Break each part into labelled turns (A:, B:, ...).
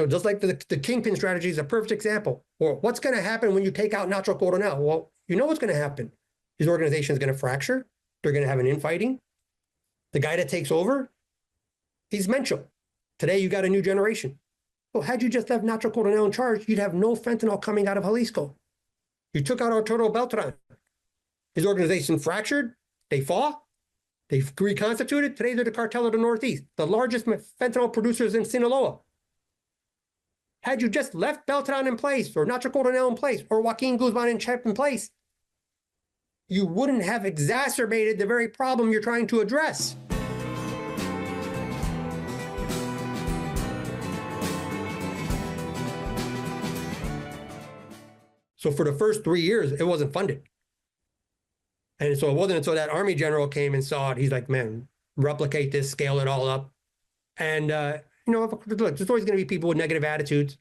A: just like the Kingpin strategy is a perfect example. Or what's going to happen when you take out Nacho Coronel? Well, you know what's going to happen. His organization is going to fracture. They're going to have an infighting. The guy that takes over, he's mental. Today, you got a new generation. Well, had you just left Nacho Coronel in charge, you'd have no fentanyl coming out of Jalisco. You took out Arturo Beltran. His organization fractured. They fought. They reconstituted. Today, they're the Cartel of the Northeast, the largest fentanyl producers in Sinaloa. Had you just left Beltran in place, or Nacho Coronel in place, or Joaquin Guzman in place, you wouldn't have exacerbated the very problem you're trying to address. So for the first 3 years, it wasn't funded. And so it wasn't until that Army general came and saw it, he's like, man, replicate this, scale it all up. And, look, there's always going to be people with negative attitudes.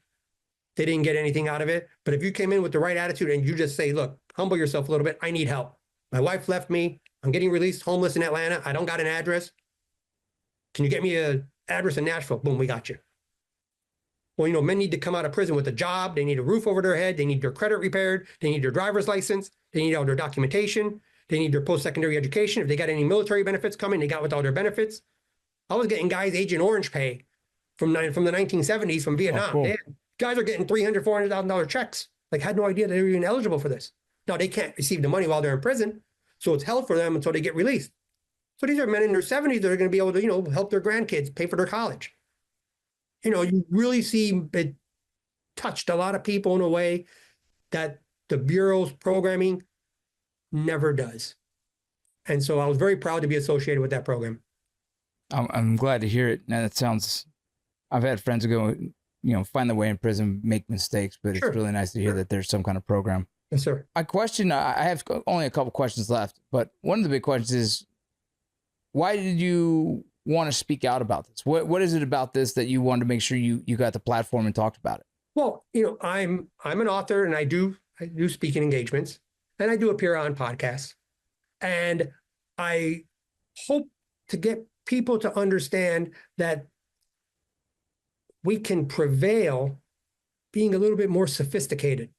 A: They didn't get anything out of it. But if you came in with the right attitude and you just say, look, humble yourself a little bit. I need help. My wife left me. I'm getting released, homeless in Atlanta. I don't got an address. Can you get me an address in Nashville? Boom, we got you. Well, men need to come out of prison with a job. They need a roof over their head. They need their credit repaired. They need their driver's license. They need all their documentation. They need their post-secondary education. If they got any military benefits coming, they got with all their benefits. I was getting guys Agent Orange pay from the 1970s from Vietnam. Oh, cool. Guys are getting $300,000, $400,000 checks. Like, had no idea they were even eligible for this. Now, they can't receive the money while they're in prison, so it's held for them until they get released. So these are men in their 70s that are going to be able to, help their grandkids pay for their college. You really see it touched a lot of people in a way that the Bureau's programming never does. And so I was very proud to be associated with that program.
B: I'm glad to hear it. Now that sounds, I've had friends who go, find their way in prison, make mistakes, but It's really nice to hear that there's some kind of program.
A: Yes, sir.
B: I have only a couple questions left, but one of the big questions is, why did you want to speak out about this? What is it about this that you wanted to make sure you got the platform and talked about it?
A: Well, I'm an author and I do speaking engagements and I do appear on podcasts. And I hope to get people to understand that we can prevail being a little bit more sophisticated.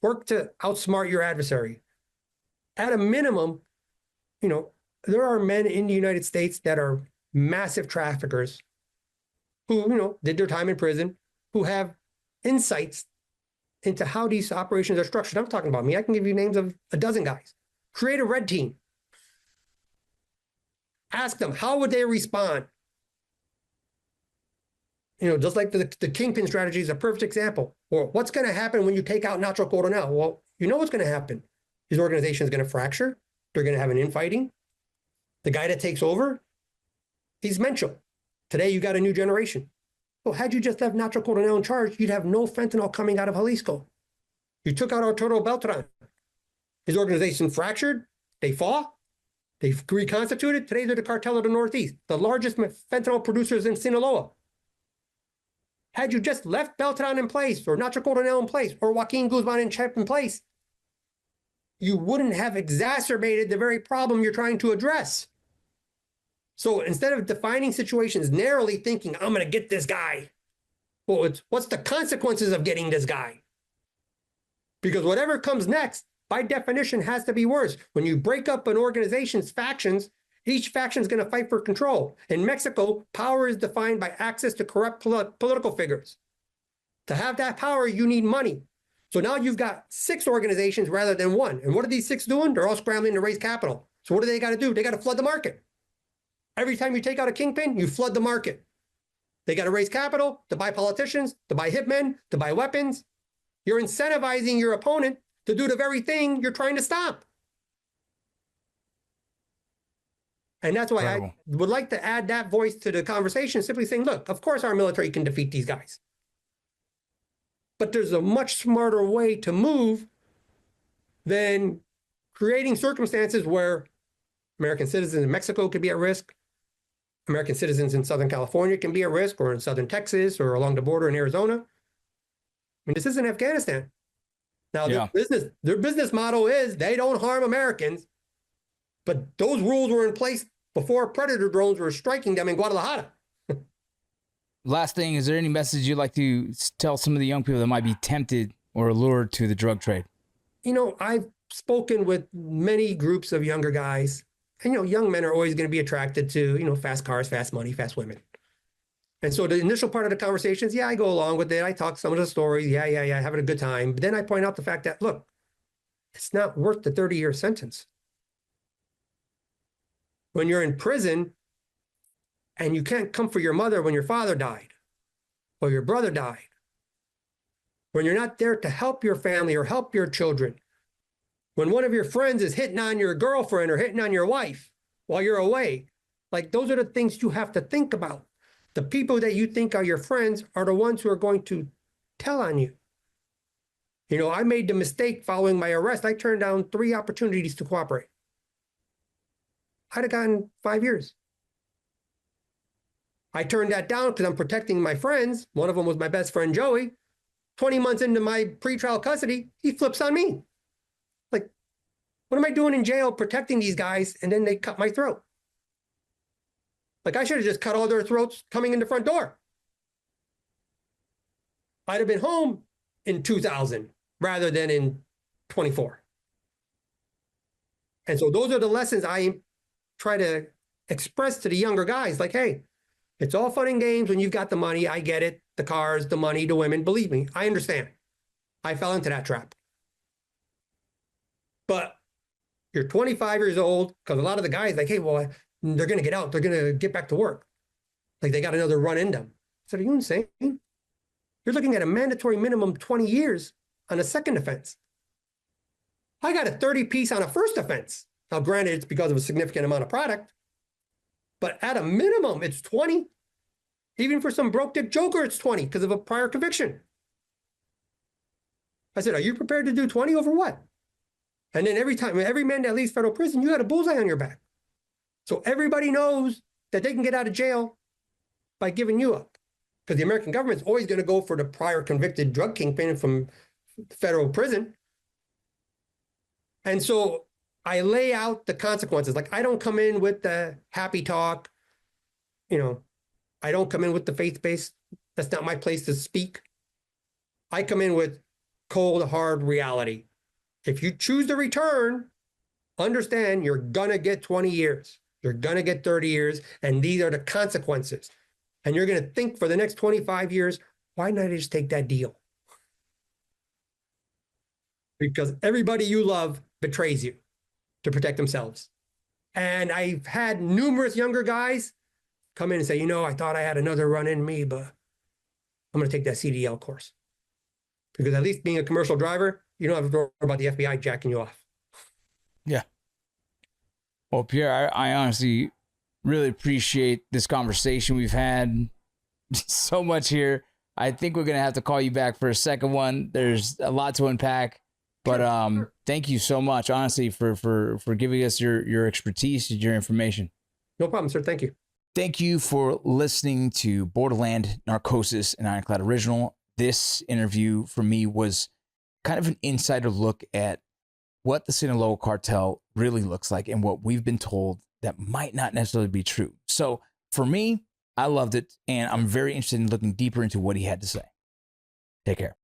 A: Work to outsmart your adversary. At a minimum, there are men in the United States that are massive traffickers who, did their time in prison, who have insights into how these operations are structured. I'm talking about me. I can give you names of a dozen guys. Create a red team. Ask them, how would they respond? Just like the Kingpin strategy is a perfect example. Or what's going to happen when you take out Nacho Coronel? Well, you know what's going to happen. His organization is going to fracture. They're going to have an infighting. The guy that takes over, he's mental. Today, you got a new generation. Well, had you just left Nacho Coronel in charge, you'd have no fentanyl coming out of Jalisco. You took out Arturo Beltran. His organization fractured. They fought. They reconstituted. Today, they're the Cartel of the Northeast, the largest fentanyl producers in Sinaloa. Had you just left Beltran in place, or Nacho Coronel in place, or Joaquin Guzman in place, you wouldn't have exacerbated the very problem you're trying to address. So instead of defining situations narrowly, thinking, I'm going to get this guy, well, it's what's the consequences of getting this guy? Because whatever comes next, by definition, has to be worse. When you break up an organization's factions, each faction is going to fight for control. In Mexico, power is defined by access to corrupt political figures. To have that power, you need money. So now you've got 6 organizations rather than 1. And what are these 6 doing? They're all scrambling to raise capital. So what do they got to do? They got to flood the market. Every time you take out a kingpin, you flood the market. They got to raise capital to buy politicians, to buy hitmen, to buy weapons. You're incentivizing your opponent to do the very thing you're trying to stop. And that's why I would like to add that voice to the conversation, simply saying, look, of course our military can defeat these guys. But there's a much smarter way to move than creating circumstances where American citizens in Mexico could be at risk, American citizens in Southern California can be at risk, or in Southern Texas, or along the border in Arizona. I mean, this isn't Afghanistan. Now, their business model is they don't harm Americans, but those rules were in place before Predator drones were striking them in Guadalajara.
B: last thing, is there any message you'd like to tell some of the young people that might be tempted or allured to the drug trade?
A: You know, I've spoken with many groups of younger guys, and, you know, young men are always going to be attracted to, you know, fast cars, fast money, fast women. And so the initial part of the conversations, yeah, I go along with it. I talk some of the stories. Yeah, having a good time. But then I point out the fact that, look, it's not worth the 30-year sentence. When you're in prison and you can't come for your mother when your father died or your brother died, when you're not there to help your family or help your children, when one of your friends is hitting on your girlfriend or hitting on your wife while you're away, like, those are the things you have to think about. The people that you think are your friends are the ones who are going to tell on you. You know, I made the mistake following my arrest. I turned down 3 opportunities to cooperate. I'd have gotten 5 years. I turned that down because I'm protecting my friends. One of them was my best friend, Joey. 20 months into my pretrial custody, he flips on me. Like, what am I doing in jail protecting these guys? And then they cut my throat. Like, I should have just cut all their throats coming in the front door. I'd have been home in 2000 rather than in 24. And so those are the lessons I try to express to the younger guys. Like, hey, it's all fun and games when you've got the money. I get it. The cars, the money, the women. Believe me, I understand. I fell into that trap. But you're 25 years old, because a lot of the guys, like, hey, well, they're going to get out. They're going to get back to work. Like, they got another run in them. I said, are you insane? You're looking at a mandatory minimum 20 years on a second offense. I got a 30-piece on a first offense. Now, granted, it's because of a significant amount of product, but at a minimum, it's 20. Even for some broke dick joker, it's 20 because of a prior conviction. I said, are you prepared to do 20 over what? And then every time, every man that leaves federal prison, you got a bullseye on your back. So everybody knows that they can get out of jail by giving you up. Because the American government's always going to go for the prior convicted drug kingpin from federal prison. And so I lay out the consequences. Like, I don't come in with the happy talk. You know, I don't come in with the faith-based. That's not my place to speak. I come in with cold, hard reality. If you choose to return, understand you're going to get 20 years. You're going to get 30 years. And these are the consequences. And you're going to think for the next 25 years, why not just take that deal? Because everybody you love betrays you to protect themselves. And I've had numerous younger guys come in and say, you know, I thought I had another run in me, but I'm going to take that CDL course. Because at least being a commercial driver, you don't have to worry about the FBI jacking you off.
B: Yeah. Well, Pierre, I honestly really appreciate this conversation we've had. So much here. I think we're going to have to call you back for a second one. There's a lot to unpack. But thank you so much, honestly, for giving us your expertise and your information.
A: No problem, sir. Thank you.
B: Thank you for listening to Borderland, Narcosis, and Ironclad Original. This interview for me was kind of an insider look at what the Sinaloa cartel really looks like and what we've been told that might not necessarily be true. So for me, I loved it, and I'm very interested in looking deeper into what he had to say. Take care.